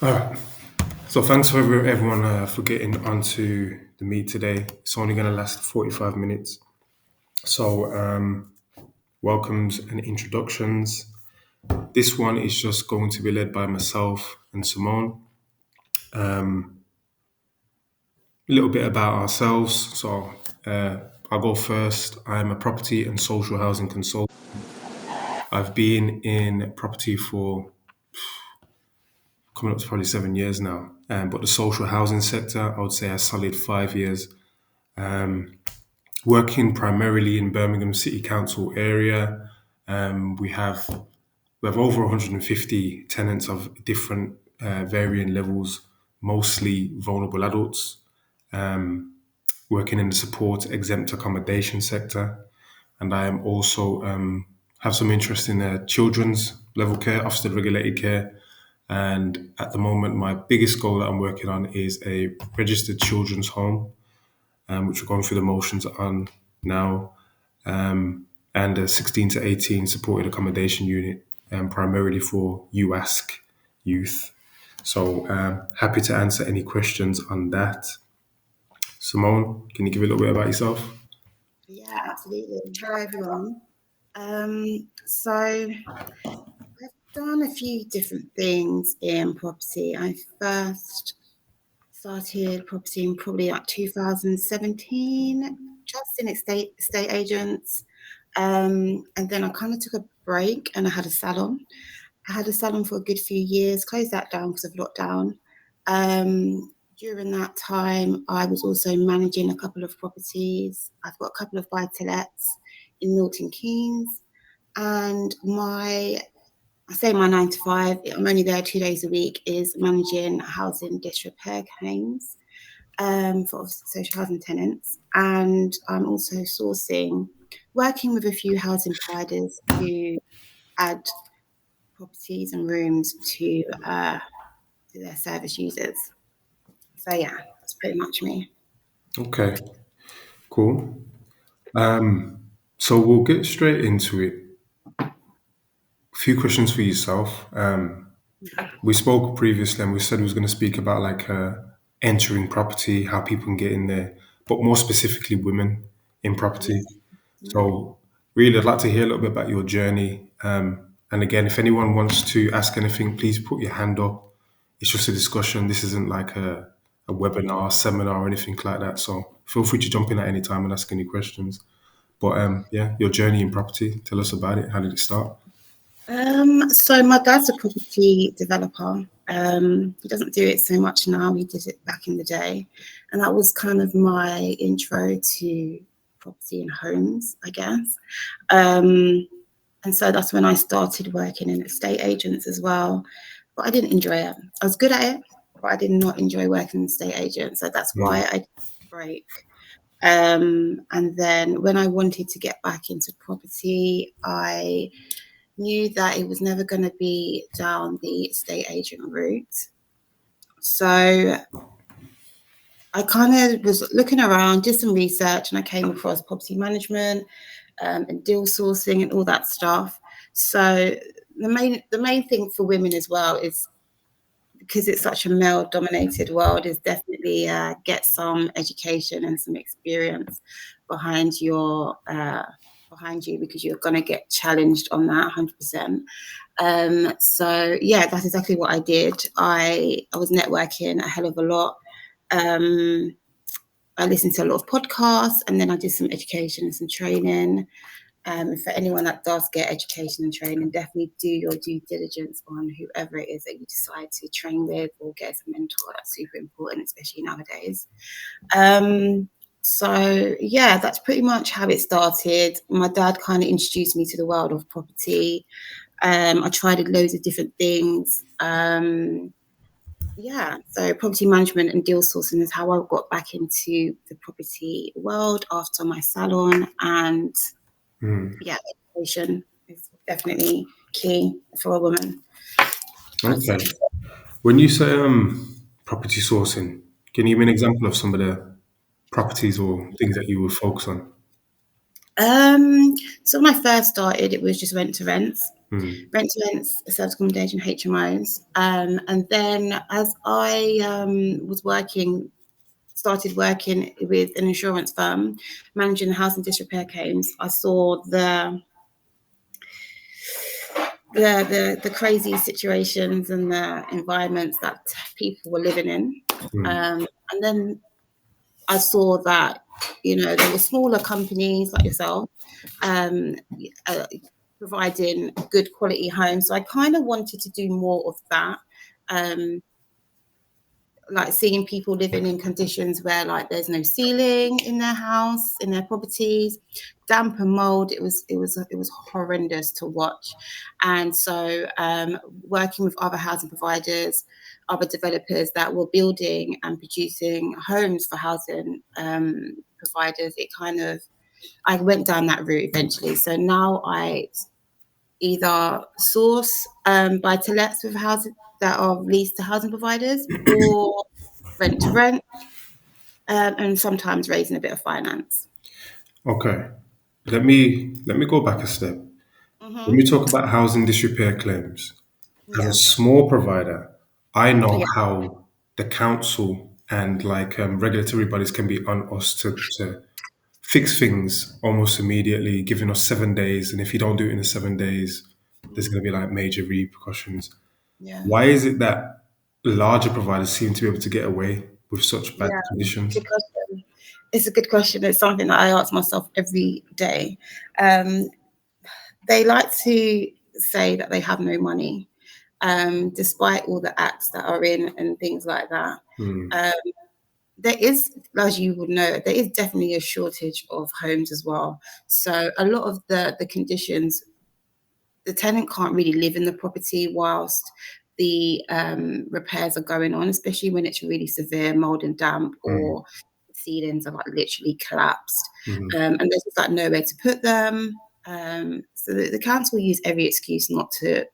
All right. So thanks for everyone for getting onto the meet today. It's only going to last 45 minutes. So welcomes and introductions. This one is just going to be led by myself and Simone. A little bit about ourselves. So I'll go first. I'm a property and social housing consultant. I've been in property for coming up to probably 7 years now. But the social housing sector, I would say a solid 5 years. Working primarily in Birmingham City Council area. We have over 150 tenants of different varying levels, mostly vulnerable adults. Working in the support exempt accommodation sector, and I am also have some interest in children's level care, Ofsted regulated care. And at the moment, my biggest goal that I'm working on is a registered children's home, which we're going through the motions on now, and a 16 to 18 supported accommodation unit, primarily for UASC youth. So happy to answer any questions on that. Simone, can you give a little bit about yourself? Yeah, absolutely. Hi, everyone. So I've done a few different things in property. I first started property in probably like 2017, just in estate agents. And then I kind of took a break and I had a salon. I had a salon for a good few years, closed that down because of lockdown. During that time, I was also managing a couple of properties. I've got a couple of buy-to-lets in Milton Keynes, and I say my 9 to 5, I'm only there 2 days a week, is managing housing disrepair claims for social housing tenants. And I'm also working with a few housing providers to add properties and rooms to their service users. So yeah, that's pretty much me. Okay, cool. So we'll get straight into it. A few questions for yourself. We spoke previously and we said we was going to speak about like entering property, how people can get in there, but more specifically women in property. Yes. Yeah. So really, I'd like to hear a little bit about your journey. And again, if anyone wants to ask anything, please put your hand up. It's just a discussion. This isn't like a webinar, seminar, or anything like that. So feel free to jump in at any time and ask any questions. But yeah, your journey in property, tell us about it. How did it start? So my dad's a property developer. He doesn't do it so much now. He did it back in the day, and that was kind of my intro to property and homes, I guess. And so that's when I started working in estate agents as well. But I didn't enjoy it. I was good at it, but I did not enjoy working in estate agents. So that's why I took a break. And then when I wanted to get back into property, I knew that it was never going to be down the estate agent route. So I kind of was looking around, did some research, and I came across property management and deal sourcing and all that stuff. So the main thing for women as well is, because it's such a male dominated world, is definitely get some education and some experience behind behind you, because you're going to get challenged on that 100%. So yeah, that's exactly what I did. I was networking a hell of a lot. I listened to a lot of podcasts, and then I did some education and some training. For anyone that does get education and training, definitely do your due diligence on whoever it is that you decide to train with or get as a mentor. That's super important, especially nowadays. So yeah, that's pretty much how it started. My dad kind of introduced me to the world of property. I tried loads of different things. Yeah, so property management and deal sourcing is how I got back into the property world after my salon. And yeah, education is definitely key for a woman, I'd say. Okay. When you say property sourcing, can you give me an example of some of the properties or things that you would focus on? So when I first started, it was just Mm, service accommodation, HMOs. And then as I was started working with an insurance firm, managing housing disrepair claims, I saw the crazy situations and the environments that people were living in. mm, And then I saw that, there were smaller companies like yourself, um, uh, providing good quality homes. So I kind of wanted to do more of that. Um, like seeing people living in conditions where like there's no ceiling in their house, in their properties, damp and mold. It was horrendous to watch. And so working with other housing providers, other developers that were building and producing homes for housing providers, it kind of I went down that route eventually. So now I either source buy to lets with houses that are leased to housing providers, or rent to rent, and sometimes raising a bit of finance. okay. Let me go back a step. When we Hmm. talk about housing disrepair claims, as a Yeah, small provider, I know yeah, how the council and like regulatory bodies can be on us to fix things almost immediately, giving us 7 days. And if you don't do it in the 7 days, there's going to be like major repercussions. yeah, Why is it that larger providers seem to be able to get away with such bad yeah. conditions? Good question. It's a good question. It's something that I ask myself every day. Um, they like to say that they have no money, despite all the acts that are in and things like that. Mm, Um, there is, as you would know, there is definitely a shortage of homes as well. So a lot of the conditions, the tenant can't really live in the property whilst the repairs are going on, especially when it's really severe mold and damp, mm, or the ceilings are like literally collapsed, mm. and there's just like nowhere to put them. So the council use every excuse not to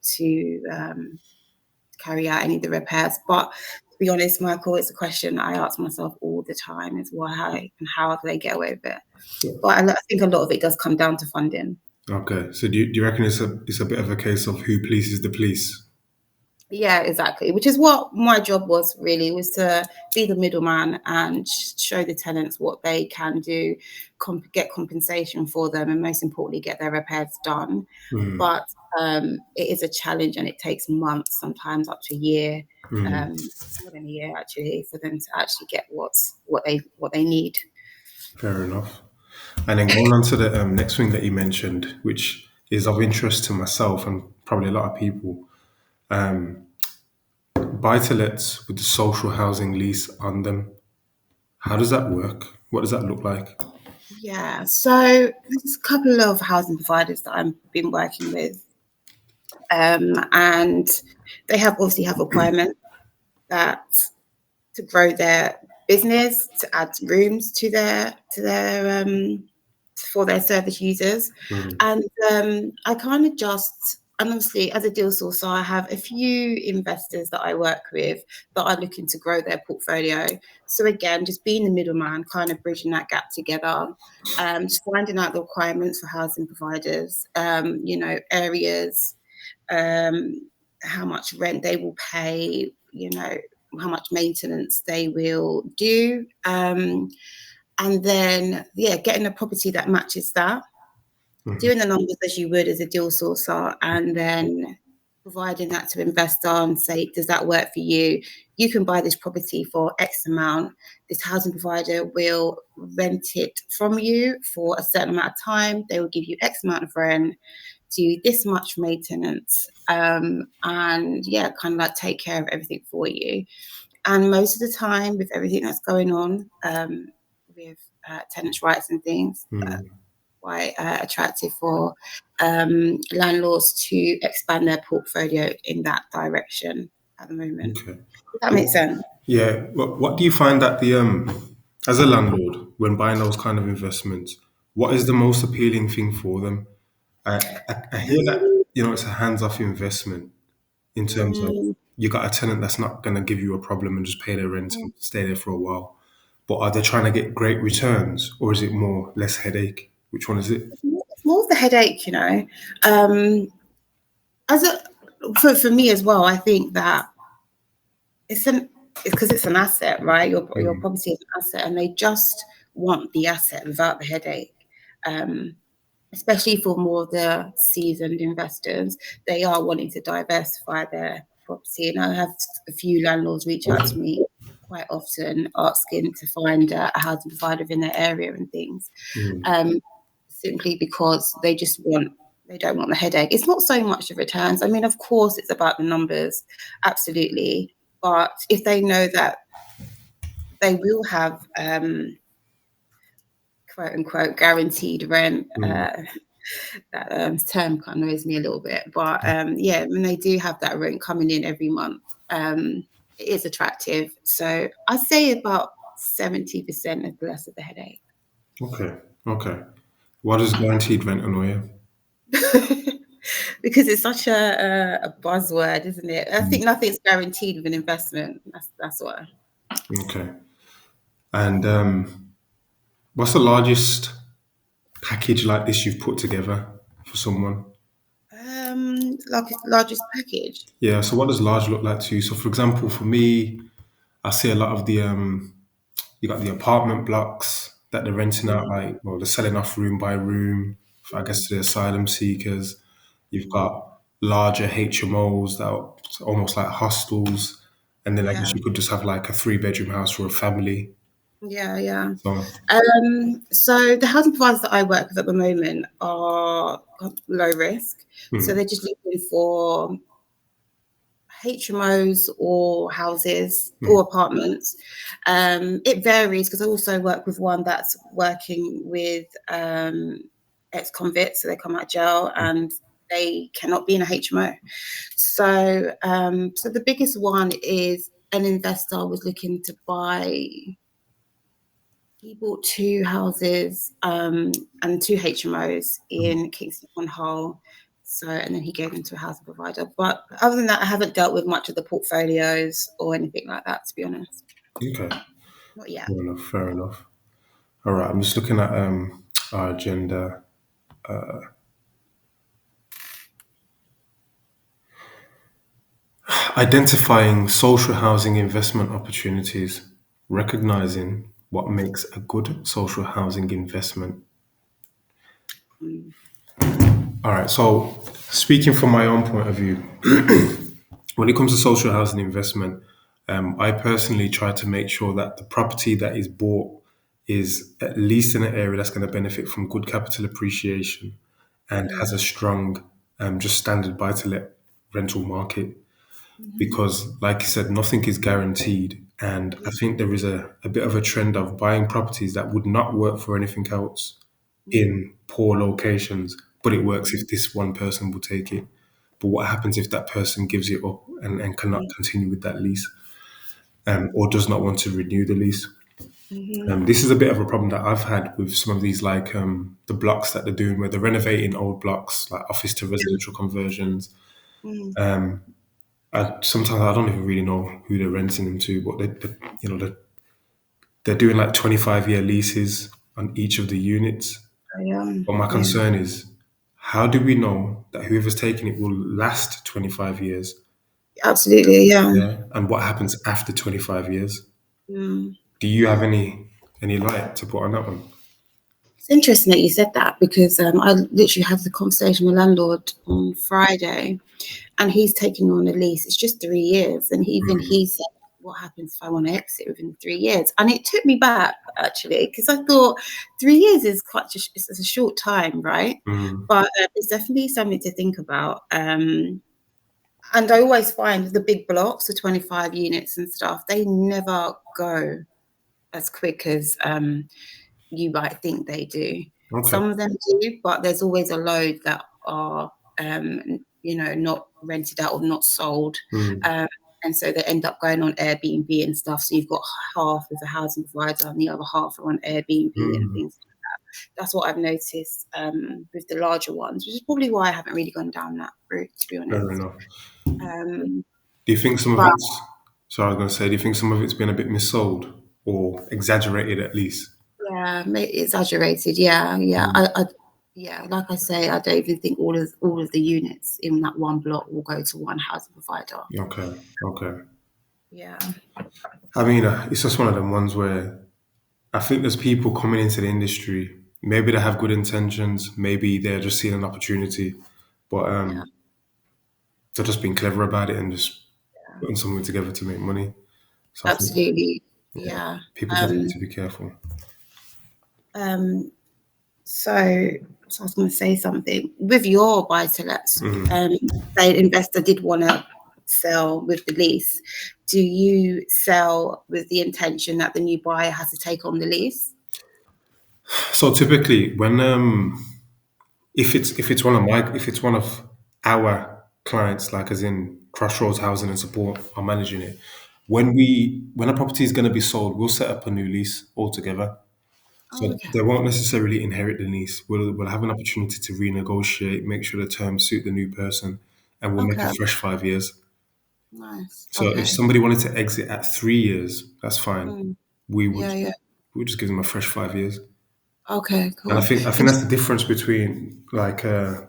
carry out any of the repairs. But to be honest, Michael, it's a question I ask myself all the time: is why and how do they get away with it? But I think a lot of it does come down to funding. Okay, so do you reckon it's a bit of a case of who pleases the police? Yeah, exactly. Which is what my job was, really, was to be the middleman and show the tenants what they can do, get compensation for them, and most importantly, get their repairs done. Mm, But it is a challenge, and it takes months, sometimes up to a year, mm. um, more than a year actually, for them to actually get what they need. Fair enough. And then going on to the next thing that you mentioned, which is of interest to myself and probably a lot of people, buy-to-lets with the social housing lease on them. How does that work? What does that look like? Yeah, so there's a couple of housing providers that I've been working with, and they have obviously have requirements that to grow their business, to add rooms to their for their service users. Mm, And I kind of just, and obviously as a deal sourcer, I have a few investors that I work with that are looking to grow their portfolio. So again, just being the middleman, kind of bridging that gap together, just finding out the requirements for housing providers, areas, um, how much rent they will pay, how much maintenance they will do. And then, yeah, getting a property that matches that, mhm, doing the numbers as you would as a deal sourcer, and then providing that to investor and say, does that work for you? You can buy this property for X amount. This housing provider will rent it from you for a certain amount of time. They will give you X amount of rent, do this much maintenance, and yeah, kind of like take care of everything for you. And most of the time, with everything that's going on, with tenants' rights and things, mm. quite attractive for landlords to expand their portfolio in that direction at the moment. Okay. Does that make sense? Yeah. What do you find that the as a landlord when buying those kind of investments, what is the most appealing thing for them? I hear that it's a hands-off investment in terms of Mm, you got a tenant that's not going to give you a problem and just pay their rent and stay there for a while. But are they trying to get great returns or is it more less headache? Which one is it? It's more of the headache, you know. As a for me as well, I think that it's an it's because it's an asset, right? Your Mm, property is an asset, and they just want the asset without the headache. Um, Especially for more of the seasoned investors, they are wanting to diversify their property. And I have a few landlords reach out to me quite often asking to find a housing provider in their area and things, mm, um, simply because they don't want the headache. It's not so much the returns. I mean, of course, it's about the numbers, absolutely. But if they know that they will have quote unquote guaranteed rent, mm. that term kind of annoys me a little bit. But yeah, when they do have that rent coming in every month, it is attractive. So I say about 70% is less of the headache. Okay, okay. What does guaranteed rent annoy you? Because it's such a buzzword, isn't it? I Mm, think nothing's guaranteed with an investment. That's why. okay. And what's the largest package like this you've put together for someone? Like largest package. Yeah, so what does large look like to you? So, for example, for me, I see a lot of the you got the apartment blocks that they're renting out, Mm, like, well, they're selling off room by room, I guess, mm, to the asylum seekers. You've mm. got larger HMOs that are almost like hostels, and then I guess Yeah, you could just have like a three-bedroom house for a family. yeah, yeah. So, So the housing providers that I work with at the moment are low risk. So mm, they're just looking for HMOs or houses or mm, apartments. It varies because I also work with one that's working with ex-convicts, so they come out of jail and they cannot be in a HMO. So the biggest one is an investor was looking to buy. He bought two houses and two HMOs mm. in Kingston upon Hull. So, and then he gave them to a housing provider. But other than that, I haven't dealt with much of the portfolios or anything like that, to be honest. Okay, Not yet. fair enough, fair enough. All right, I'm just looking at our agenda. Identifying social housing investment opportunities, recognizing what makes a good social housing investment. Mm, All right, so speaking from my own point of view, when it comes to social housing investment, I personally try to make sure that the property that is bought is at least in an area that's going to benefit from good capital appreciation and has mm, a strong, just standard buy to let rental market. mhm, Because, like you said, nothing is guaranteed. And I think there is a bit of a trend of buying properties that would not work for anything else mm, in poor locations, but it works mm, if this one person will take it. But what happens if that person gives it up and cannot mm, continue with that lease, or does not want to renew the lease? mhm. This is a bit of a problem that I've had with some of these, like the blocks that they're doing, where they're renovating old blocks, like office to residential conversions. Mm. Sometimes I don't even really know who they're renting them to, but they're doing like 25-year leases on each of the units. But my Yeah, concern is, how do we know that whoever's taking it will last 25 years? absolutely. Yeah. Yeah. And what happens after 25 years? Mm. Do you have any light to put on that one? It's interesting that you said that because I literally had the conversation with a landlord on Friday and he's taking on a lease. It's just 3 years, and even Mm, he said, "What happens if I want to exit within 3 years?" And it took me back actually because I thought 3 years is it's a short time, right? mm, But it's definitely something to think about. And I always find the big blocks, the 25 units and stuff, they never go as quick as you might think they do. okay. Some of them do, but there's always a load that are, not rented out or not sold. Mm, Um, and so they end up going on Airbnb and stuff. So you've got half as a housing provider and the other half are on Airbnb and mm, things. That's what I've noticed with the larger ones, which is probably why I haven't really gone down that route, to be fair honest. enough. Um, Do you think some of but it's, so I was going to say, do you think some of it's been a bit missold or exaggerated at least? Yeah, exaggerated. Yeah, yeah. Mm. Yeah, like I say, I don't even think all of the units in that one block will go to one housing provider. Okay, okay. Yeah, I mean, it's just one of them ones where I think there's people coming into the industry. Maybe they have good intentions. Maybe they're just seeing an opportunity, but yeah, they're just being clever about it and just yeah. putting something together to make money. So I think, Absolutely. yeah, Yeah. people just need Um, to be careful. um, so, so I was going to say something with your buy to lets. Mhm. Say an investor did want to sell with the lease. Do you sell with the intention that the new buyer has to take on the lease? So typically, when if it's one of our clients, like as in Crossroads Housing and Support, are managing it. When a property is going to be sold, we'll set up a new lease altogether. Oh, So okay. they won't necessarily inherit the lease. We'll have an opportunity to renegotiate, make sure the terms suit the new person, and we'll make Okay. a fresh 5 years. Nice. So if Okay. somebody wanted to exit at 3 years, that's fine. Mm. We would Yeah. Yeah. we would just give them a fresh 5 years. Okay. And Cool. I think that's the difference between like an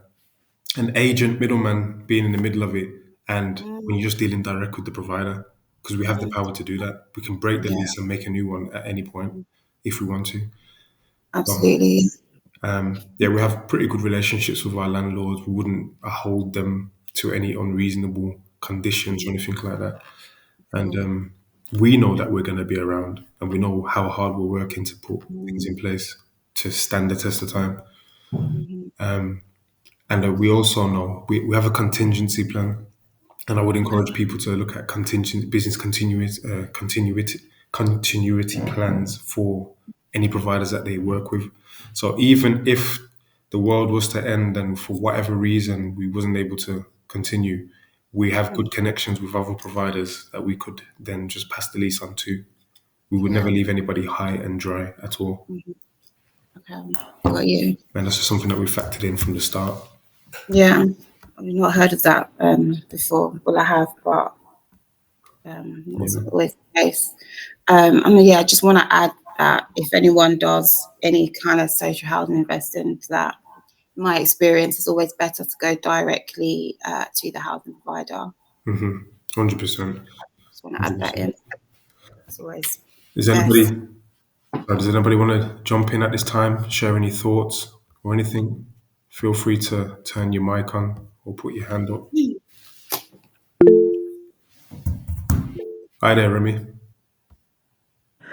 agent middleman being in the middle of it and when Mm, you're just dealing direct with the provider because we have the mhm. power to do that. We can break the Yeah. lease and make a new one at any point if we want to. So Absolutely. yeah, we have pretty good relationships with our landlords. We wouldn't hold them to any unreasonable conditions or Mm, anything like that. And cool. we know that we're going to be around, and we know how hard we're working to put things Mm, in place to stand the test of time. mhm. And we also know we have a contingency plan. And I would Okay. encourage people to look at contingent business continuity plans for any providers that they work with. So even if the world was to end and for whatever reason we wasn't able to continue, we have Mm, good connections with other providers that we could then just pass the lease on to. We would never yeah. leave anybody high and dry at all. Mhm. Okay. Got you. And that's just something that we factored in from the start. Yeah. I've not heard of that before. Well, I have, but it You wasn't know? always the case. I mean, yeah, I just want to add that if anyone does any kind of social housing investing, that my experience is always better to go directly to the housing provider. 100%. Just want to add that 100%. in. It's always Is best. anybody does anybody want to jump in at this time, share any thoughts or anything? Feel free to turn your mic on or put your hand up. Hi there, Remy.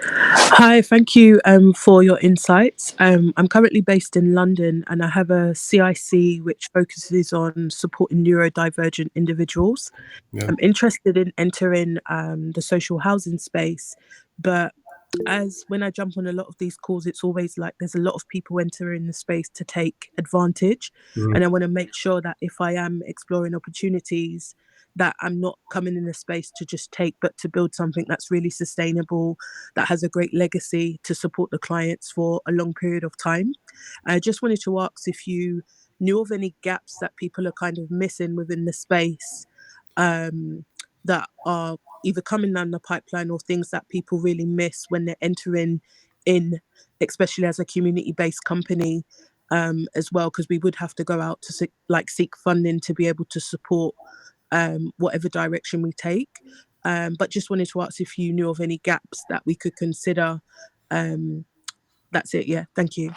Hi, thank you for your insights. I'm currently based in London and I have a CIC which focuses on supporting neurodivergent individuals. Yeah. I'm interested in entering the social housing space, but as when I jump on a lot of these calls, it's always like there's a lot of people entering the space to take advantage. Mhm. And I want to make sure that if I am exploring opportunities, that I'm not coming in the space to just take, but to build something that's really sustainable, that has a great legacy to support the clients for a long period of time. I just wanted to ask if you knew of any gaps that people are kind of missing within the space, um, that are either coming down the pipeline or things that people really miss when they're entering in, especially as a community-based company, as well, because we would have to go out to seek funding to be able to support whatever direction we take. But just wanted to ask if you knew of any gaps that we could consider. Um, that's it. Yeah, thank you.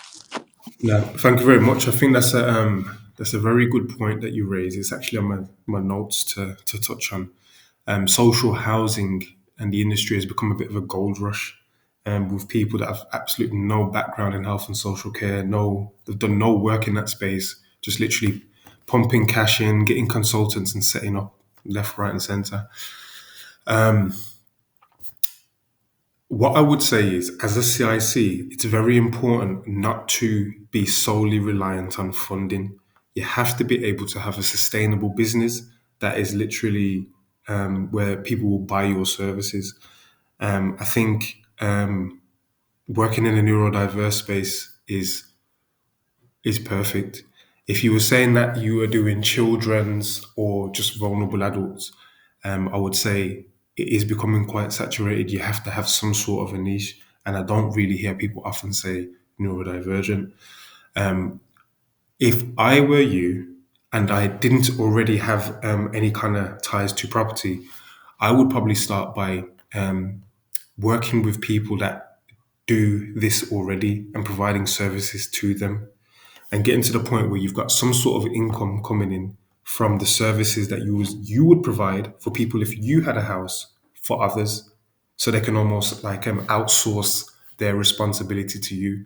Yeah, thank you very much. I think that's a very good point that you raise. It's actually on my notes to touch on. Social housing and the industry has become a bit of a gold rush, with people that have absolutely no background in health and social care. No, they've done no work in that space. Just literally pumping cash in, getting consultants, and setting up left, right, and centre. What I would say is, as a CIC, it's very important not to be solely reliant on funding. You have to be able to have a sustainable business that is literally where people will buy your services. I think working in a neurodiverse space is perfect. If you were saying that you were doing children's or just vulnerable adults, I would say it is becoming quite saturated. You have to have some sort of a niche. and I don't really hear people often say neurodivergent. If I were you and I didn't already have any kind of ties to property, I would probably start by working with people that do this already and providing services to them, and getting to the point where you've got some sort of income coming in from the services that you would provide for people if you had a house for others, so they can almost like outsource their responsibility to you.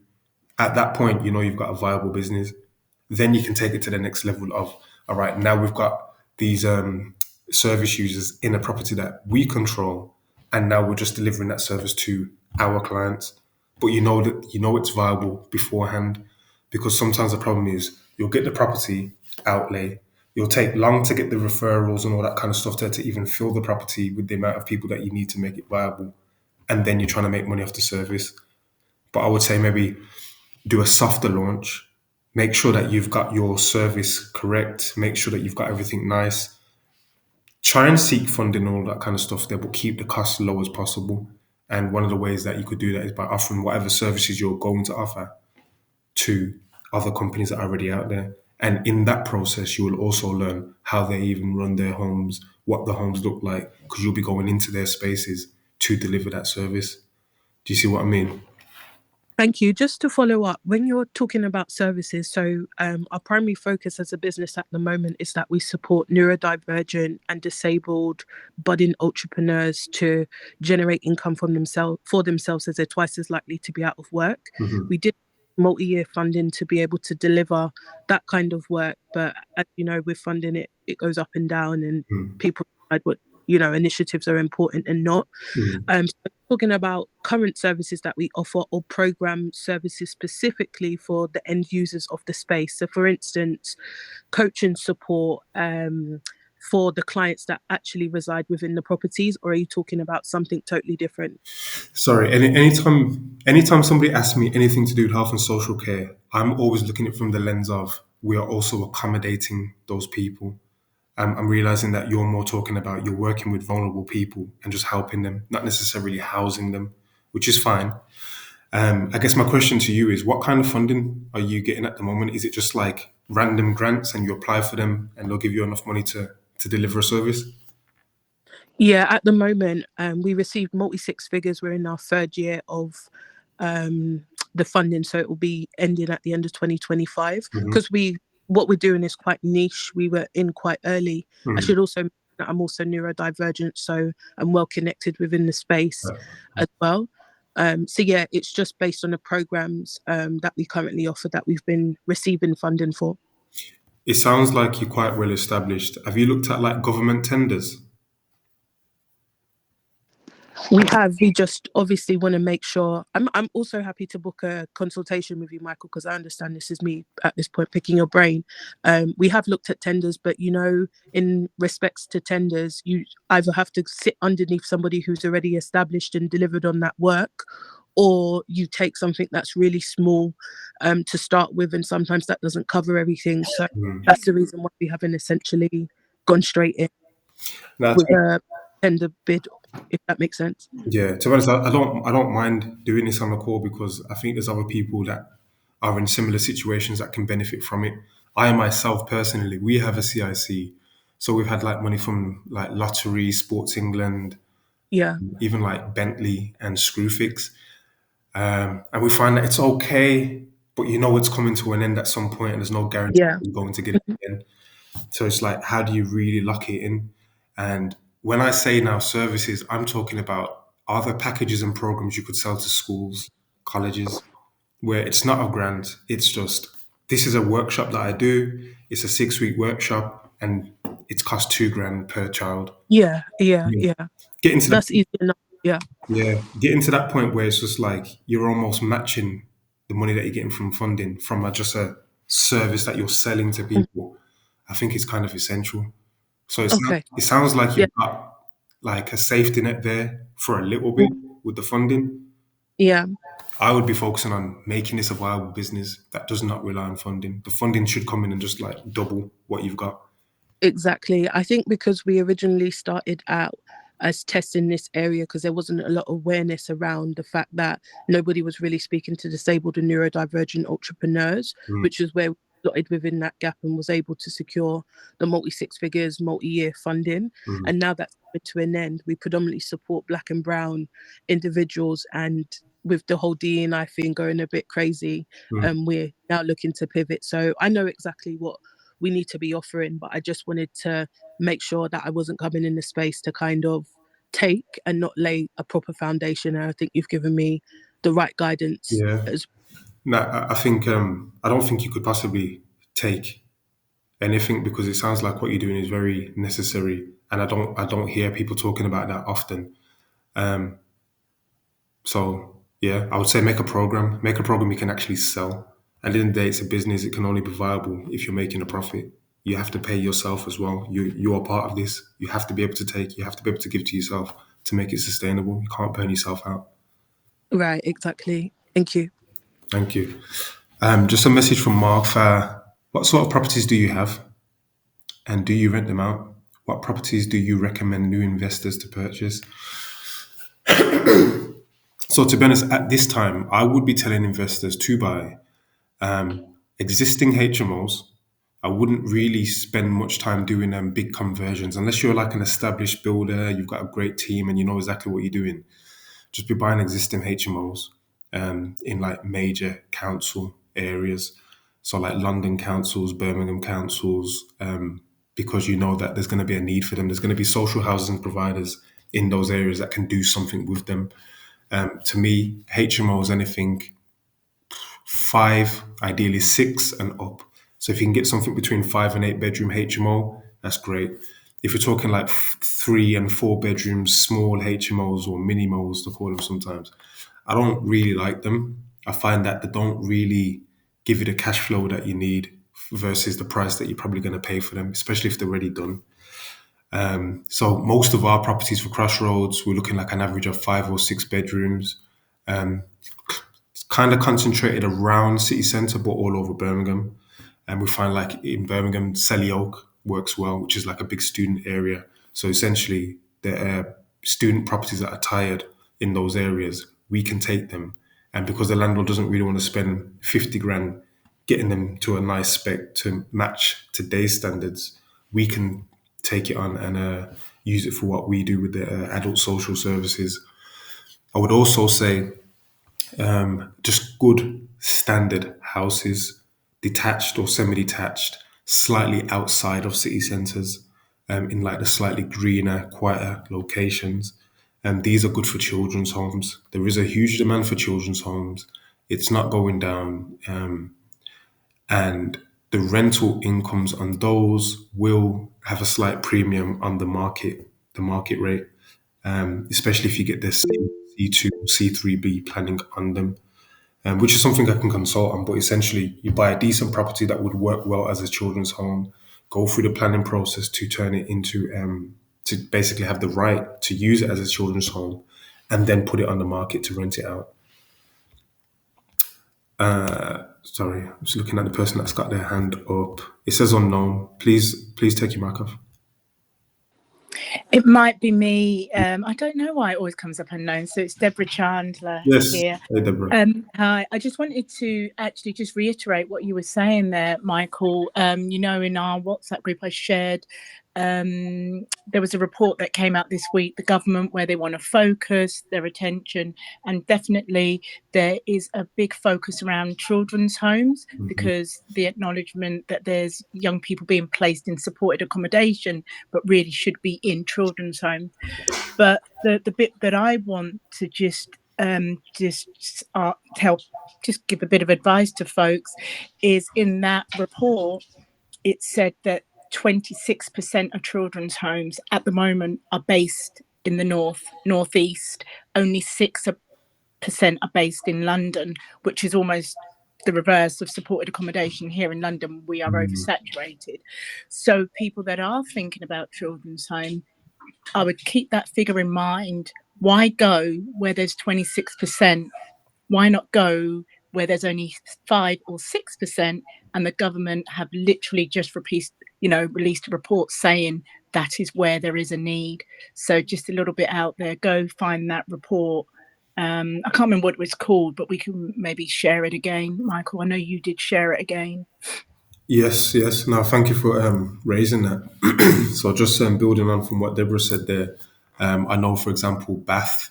At that point, you know you've got a viable business. Then you can take it to the next level of, all right, now we've got these service users in a property that we control, and now we're just delivering that service to our clients. But you know it's viable beforehand, because sometimes the problem is you'll get the property outlay, you'll take long to get the referrals and all that kind of stuff to even fill the property with the amount of people that you need to make it viable, and then you're trying to make money off the service. But I would say maybe do a softer launch. Make sure that you've got your service correct. Make sure that you've got everything nice. Try and seek funding and all that kind of stuff there, but keep the costs low as possible. And one of the ways that you could do that is by offering whatever services you're going to offer to other companies that are already out there. And in that process, you will also learn how they even run their homes, what the homes look like, because you'll be going into their spaces to deliver that service. Do you see what I mean? Thank you. Just to follow up, when you're talking about services, so our primary focus as a business at the moment is that we support neurodivergent and disabled budding entrepreneurs to generate income for themselves, as they're twice as likely to be out of work. Mhm. We did multi-year funding to be able to deliver that kind of work, but as you know, with funding, it goes up and down, and Mhm. people decide what initiatives are important and not. Mhm. So talking about current services that we offer, or program services specifically for the end users of the space. So, for instance, coaching support for the clients that actually reside within the properties, or are you talking about something totally different? Sorry, anytime somebody asks me anything to do with health and social care, I'm always looking at it from the lens of we are also accommodating those people. I'm realizing that you're more talking about you're working with vulnerable people and just helping them, not necessarily housing them, which is fine. I guess my question to you is, what kind of funding are you getting at the moment? Is it just like random grants and you apply for them and they'll give you enough money to deliver a service? Yeah, at the moment, we received multi six figures. We're in our third year of um, the funding, so it will be ending at the end of 2025. Hmm. Because what we're doing is quite niche. We were in quite early. I Hmm. should also mention that I'm also neurodivergent, so I'm well connected within the space as well. So yeah, it's just based on the programs that we currently offer that we've been receiving funding for. It sounds like you're quite well established. Have you looked at like government tenders? We just obviously want to make sure. I'm also happy to book a consultation with you, Michael, because I understand this is me at this point picking your brain. We have looked at tenders, but in respects to tenders, you either have to sit underneath somebody who's already established and delivered on that work, or you take something that's really small to start with, and sometimes that doesn't cover everything. So Mm. that's the reason why we haven't essentially gone straight in Now, with a tender bid, if that makes sense. yeah, to be honest, I don't mind doing this on the call because I think there's other people that are in similar situations that can benefit from it. I myself personally, we have a CIC, so we've had like money from like Lottery, Sports England, Yeah. even like Bentley and Screwfix, and we find that it's okay, but you know it's coming to an end at some point, and there's no guarantee Yeah. you're going to get it again. So it's like, how do you really lock it in? And when I say now services, I'm talking about other packages and programs you could sell to schools, colleges, where it's not a grant. It's just, this is a workshop that I do. It's a 6 week workshop and it's cost 2 grand per child. Yeah. Yeah. Yeah. Yeah. Getting to That's that, easy enough. Yeah. yeah, getting to that point where it's just like you're almost matching the money that you're getting from funding from just a service that you're selling to Mm. people. I think it's kind of essential. So Okay. it sounds like Yeah. you've got like a safety net there for a little bit Mm. with the funding. Yeah. I would be focusing on making this a viable business that does not rely on funding. The funding should come in and just like double what you've got. Exactly. I think because we originally started out as testing this area, because there wasn't a lot of awareness around the fact that nobody was really speaking to disabled and neurodivergent entrepreneurs, which is where we slotted within that gap and was able to secure the multi-six figures, multi-year funding. And now that's coming to an end. We predominantly support Black and brown individuals, and with the whole DEI thing going a bit crazy, we're now looking to pivot. So I know exactly what we need to be offering, but I just wanted to make sure that I wasn't coming in the space to kind of take and not lay a proper foundation. And I think you've given me the right guidance Yeah. as No, I think I don't think you could possibly take anything, because it sounds like what you're doing is very necessary, and I don't hear people talking about that often. So yeah, I would say make a program. Make a program you can actually sell. At the end of the day, it's a business. It can only be viable if you're making a profit. You have to pay yourself as well. You are part of this. You have to be able to take. You have to be able to give to yourself to make it sustainable. You can't burn yourself out. right. Exactly. Thank you. Thank you. Just a message from Mark. What sort of properties do you have, and do you rent them out? What properties do you recommend new investors to purchase? So, to be honest, at this time, I would be telling investors to buy existing HMOs. I wouldn't really spend much time doing big conversions unless you're like an established builder, you've got a great team, and you know exactly what you're doing. Just be buying existing HMOs in like major council areas. So, like London councils, Birmingham councils, because you know that there's going to be a need for them. There's going to be social housing providers in those areas that can do something with them. To me, HMOs, anything five, ideally six and up. So if you can get something between 5 and 8 bedroom HMO, that's great. If you're talking like 3 and 4 bedrooms, small HMOs or mini moles, to call them sometimes, I don't really like them. I find that they don't really give you the cash flow that you need versus the price that you're probably going to pay for them, especially if they're already done. So most of our properties for Crossroads, we're looking like an average of 5 or 6 bedrooms, kind of concentrated around city centre, but all over Birmingham. And we find like in Birmingham, Selly Oak works well, which is like a big student area. So essentially, the student properties that are tired in those areas, we can take them. And because the landlord doesn't really want to spend 50 grand getting them to a nice spec to match today's standards, we can take it on and use it for what we do with the adult social services. I would also say just good standard houses, detached or semi-detached, slightly outside of city centres, in like the slightly greener, quieter locations. And these are good for children's homes. There is a huge demand for children's homes. It's not going down, and the rental incomes on those will have a slight premium on the market rate, especially if you get the C2, C3B planning on them, which is something I can consult on. But essentially, you buy a decent property that would work well as a children's home, go through the planning process to turn it into, to basically have the right to use it as a children's home, and then put it on the market to rent it out. Sorry, I'm just looking at the person that's got their hand up. It says unknown. Please take your mic off. It might be me. I don't know why it always comes up unknown. So it's Deborah Chandler Yes. here. Hey, Deborah. Hi. I just wanted to actually just reiterate what you were saying there, Michael. In our WhatsApp group I shared, there was a report that came out this week, the government, where they want to focus their attention. And definitely there is a big focus around children's homes, because the acknowledgement that there's young people being placed in supported accommodation, but really should be in children's homes. But the bit that I want to just give a bit of advice to folks is, in that report, it said that 26% of children's homes at the moment are based in the northeast. Only 6% are based in London, which is almost the reverse of supported accommodation. Here in London, we are oversaturated. So people that are thinking about children's home, I would keep that figure in mind. Why go where there's 26%? Why not go where there's only 5 or 6%? And the government have literally just released a report saying that is where there is a need. So just a little bit out there, go find that report. I can't remember what it was called, but we can maybe share it again. Michael, I know you did share it again. Yes, yes. No, thank you for raising that. So just building on from what Deborah said there, I know, for example, Bath,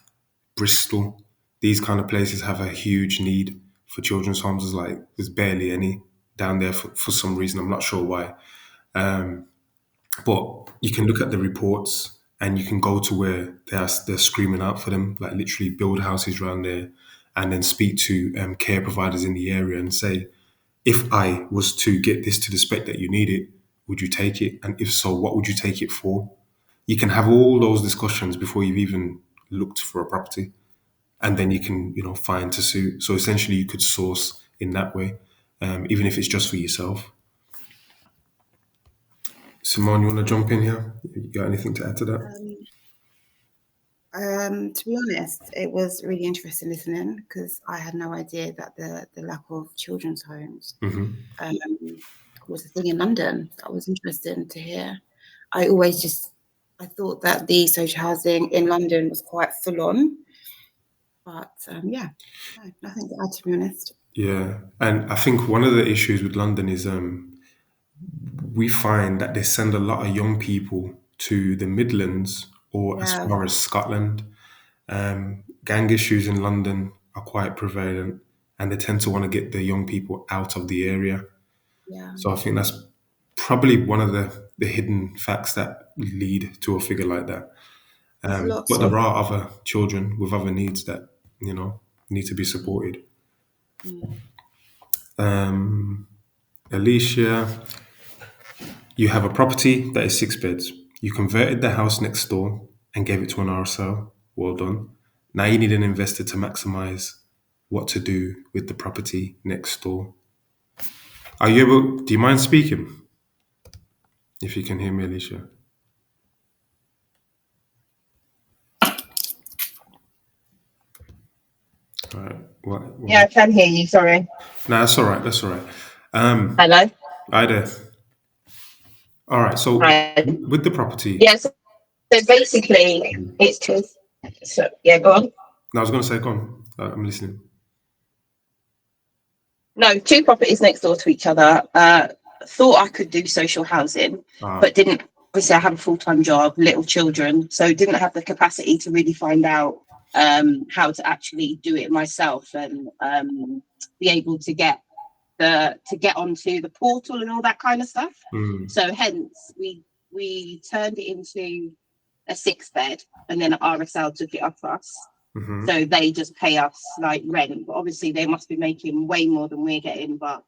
Bristol, these kind of places have a huge need for children's homes. There's barely any down there for some reason. I'm not sure why. But you can look at the reports and you can go to where they're screaming out for them, like literally build houses around there, and then speak to care providers in the area and say, if I was to get this to the spec that you need it, would you take it? And if so, what would you take it for? You can have all those discussions before you've even looked for a property. And then you can, find to suit. So essentially you could source in that way, even if it's just for yourself. Simone, you want to jump in here? You got anything to add to that? To be honest, it was really interesting listening because I had no idea that the lack of children's homes was a thing in London. That was interesting to hear. I thought that the social housing in London was quite full on, but no, nothing to add, to be honest. Yeah, and I think one of the issues with London is we find that they send a lot of young people to the Midlands or as far as Scotland. Gang issues in London are quite prevalent, and they tend to want to get the young people out of the area. Yeah. So I think that's probably one of the hidden facts that lead to a figure like that. But there are other children with other needs that, need to be supported. Alicia, you have a property that is 6 beds. You converted the house next door and gave it to an RSL. Well done. Now you need an investor to maximize what to do with the property next door. Do you mind speaking? If you can hear me, Alicia. All right. What? Yeah, I can hear you. Sorry. No, that's all right. That's all right. Hello. Hi there. All right. So Hi. with the property. Yeah. So basically, it's two. So yeah, go on. No, I was going to say, go on. I'm listening. No, two properties next door to each other. Thought I could do social housing, but didn't. Obviously, I have a full-time job, little children, so didn't have the capacity to really find out how to actually do it myself and be able to get onto the portal and all that kind of stuff. So hence we turned it into a 6-bed, and then RSL took it off us. So they just pay us like rent, but obviously they must be making way more than we're getting, but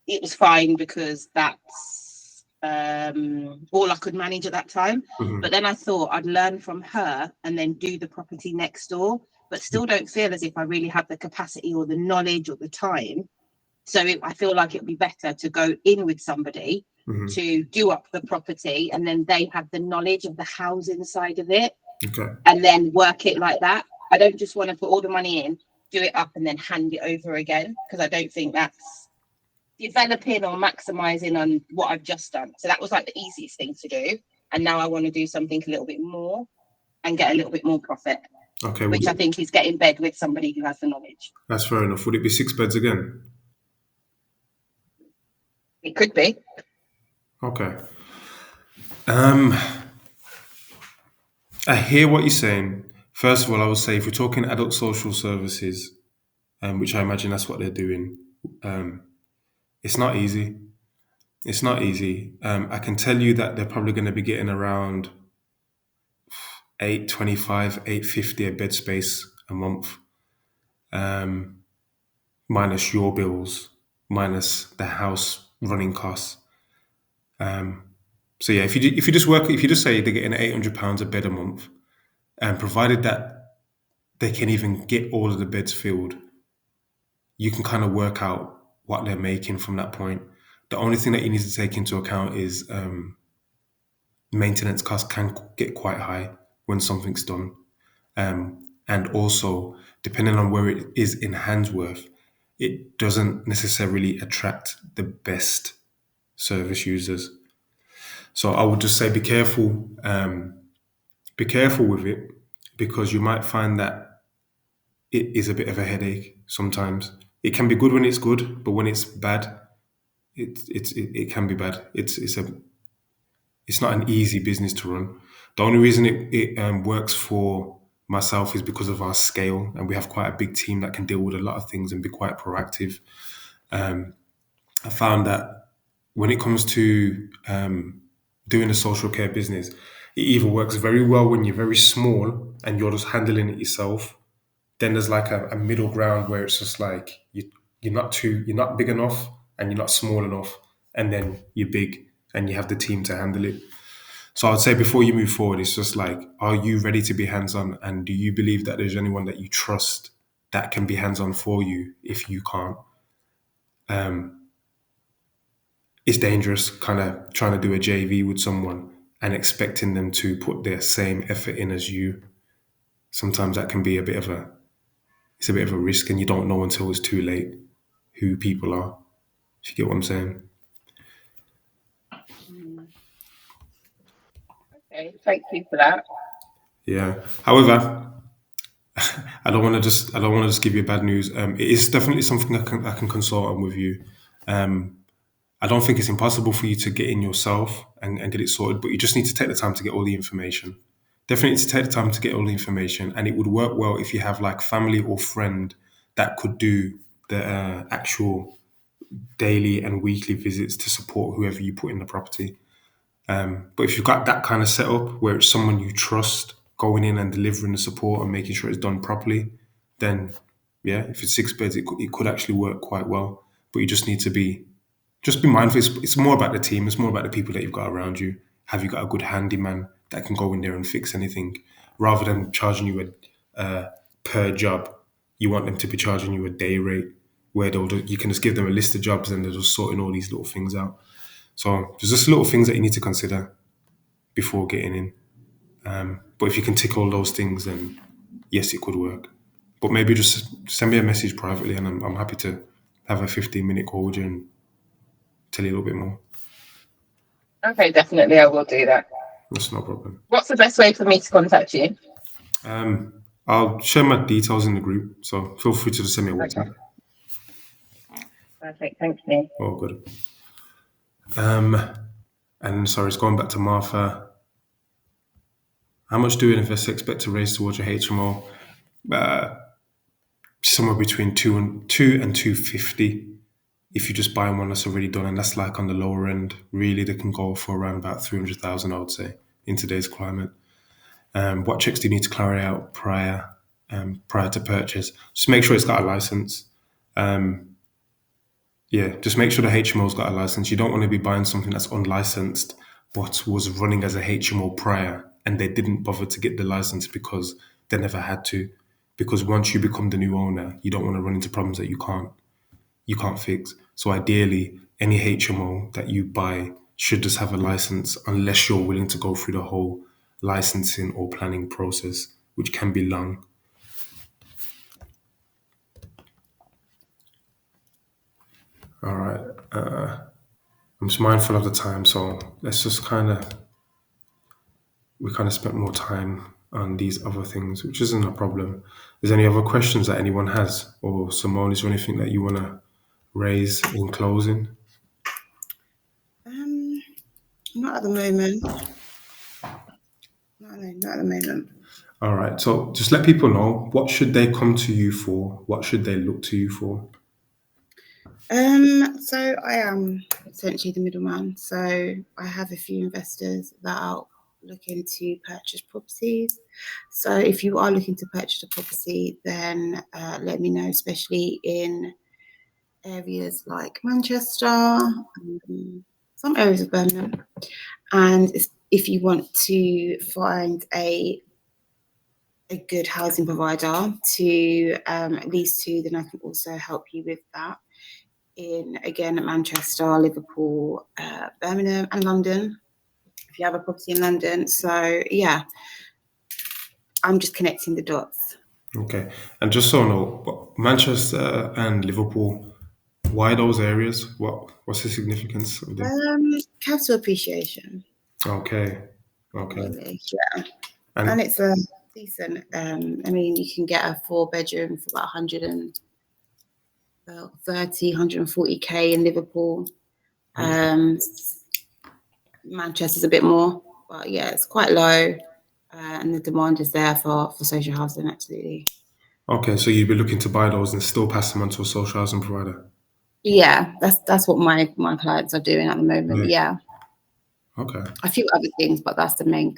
it was fine because that's all I could manage at that time. But then I thought I'd learn from her and then do the property next door, but still don't feel as if I really have the capacity or the knowledge or the time. So I feel like it'd be better to go in with somebody to do up the property, and then they have the knowledge of the housing side of it, and then work it like that. I don't just want to put all the money in, do it up, and then hand it over again, because I don't think that's developing or maximizing on what I've just done. So that was like the easiest thing to do, and now I want to do something a little bit more and get a little bit more profit. Which I think is get in bed with somebody who has the knowledge. That's fair enough. Would it be 6 beds again? It could be. Okay. I hear what you're saying. First of all, I would say if we're talking adult social services, which I imagine that's what they're doing, it's not easy. It's not easy. I can tell you that they're probably going to be getting around $825, $850 a bed space a month, minus your bills, minus the house running costs. So yeah, if you just say they're getting £800 a bed a month, and provided that they can even get all of the beds filled, you can kind of work out what they're making from that point. The only thing that you need to take into account is maintenance costs can get quite high when something's done. And also, depending on where it is in Handsworth, it doesn't necessarily attract the best service users. So I would just say be careful. Be careful with it because you might find that it is a bit of a headache sometimes. It can be good when it's good, but when it's bad, it can be bad. It's not an easy business to run. The only reason it works for myself is because of our scale, and we have quite a big team that can deal with a lot of things and be quite proactive. I found that when it comes to doing a social care business, it either works very well when you're very small and you're just handling it yourself. Then there's like a middle ground where it's just like you're not big enough and you're not small enough, and then you're big and you have the team to handle it. So I'd say before you move forward, it's just like, are you ready to be hands-on, and do you believe that there's anyone that you trust that can be hands-on for you if you can't? It's dangerous kind of trying to do a JV with someone and expecting them to put their same effort in as you. Sometimes that can be it's a bit of a risk, and you don't know until it's too late who people are. If you get what I'm saying. Okay, thank you for that. Yeah. However, I don't want to just give you bad news. It is definitely something I can consult on with you. I don't think it's impossible for you to get in yourself and get it sorted, but you just need to take the time to get all the information. Definitely need to take the time to get all the information, and it would work well if you have like family or friend that could do the actual daily and weekly visits to support whoever you put in the property. But if you've got that kind of setup where it's someone you trust going in and delivering the support and making sure it's done properly, then yeah, if it's 6 beds, it could actually work quite well. But you just need to be mindful. It's more about the team. It's more about the people that you've got around you. Have you got a good handyman that can go in there and fix anything, rather than charging you a per job? You want them to be charging you a day rate where you can just give them a list of jobs and they're just sorting all these little things out. So there's just little things that you need to consider before getting in. But if you can tick all those things, then yes, it could work. But maybe just send me a message privately, and I'm happy to have a 15-minute call with you and tell you a little bit more. Okay, definitely, I will do that. That's no problem. What's the best way for me to contact you? I'll share my details in the group, so feel free to just send me a WhatsApp. Okay. Perfect, thank you. Oh, good. And sorry, it's going back to Martha. How much do investors expect to raise towards your HMO? Somewhere between two and 250. If you just buy one that's already done, and that's like on the lower end, really they can go for around about 300,000, I would say, in today's climate. What checks do you need to carry out prior to purchase? Just make sure it's got a license. Just make sure the HMO's got a license. You don't want to be buying something that's unlicensed but was running as a HMO prior, and they didn't bother to get the license because they never had to. Because once you become the new owner, you don't want to run into problems that you can't fix. So ideally, any HMO that you buy should just have a license, unless you're willing to go through the whole licensing or planning process, which can be long. All right. I'm just mindful of the time, so let's just we spent more time on these other things, which isn't a problem. Is there any other questions that anyone has? Or Simone, is there anything that you want to raise in closing? Not at the moment. No, not at the moment. All right. So just let people know, what should they come to you for? What should they look to you for? So I am essentially the middleman. So I have a few investors that are looking to purchase properties. So if you are looking to purchase a property, then let me know, especially in areas like Manchester, some areas of Birmingham. And if you want to find a good housing provider to lease to, then I can also help you with that in, again, Manchester, Liverpool, Birmingham and London, if you have a property in London. So yeah, I'm just connecting the dots. Okay. And just so I know, Manchester and Liverpool, why those areas? What's the significance of them? Capital appreciation. Okay. Really, yeah. And And it's a decent. I mean, you can get a 4-bedroom for about 140K in Liverpool. Manchester's a bit more, but yeah, it's quite low, and the demand is there for social housing. Absolutely. okay, so you'd be looking to buy those and still pass them on to a social housing provider. Yeah, that's what my clients are doing at the moment. Right. Yeah, Okay. a few other things, but that's the main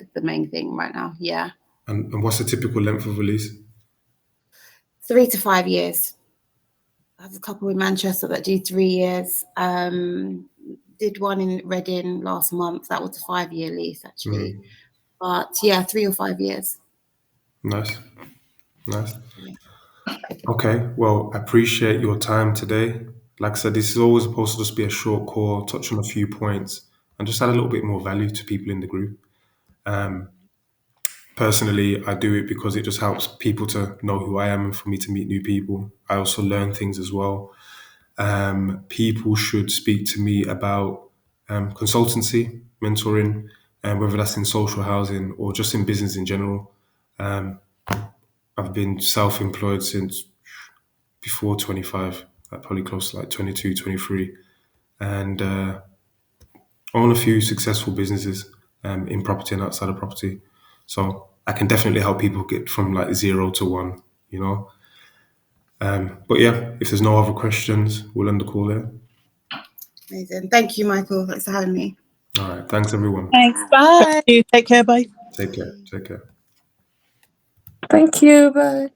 thing right now. Yeah, And what's the typical length of release? 3 to 5 years. I have a couple in Manchester that do 3 years. Did one in Reading last month. That was a 5-year lease actually. But yeah, 3 or 5 years. Nice. Yeah. Okay, well, I appreciate your time today. Like I said, this is always supposed to just be a short call, touch on a few points, and just add a little bit more value to people in the group. Personally, I do it because it just helps people to know who I am and for me to meet new people. I also learn things as well. People should speak to me about consultancy, mentoring, and whether that's in social housing or just in business in general. I've been self-employed since before 25, like probably close to like 22, 23, and own a few successful businesses in property and outside of property. So I can definitely help people get from like 0 to 1, you know. But yeah, if there's no other questions, we'll end the call there. Amazing. Thank you, Michael. Thanks for having me. All right. Thanks, everyone. Thanks. Bye. You take care. Bye. Take care. Take care. Thank you. Bye.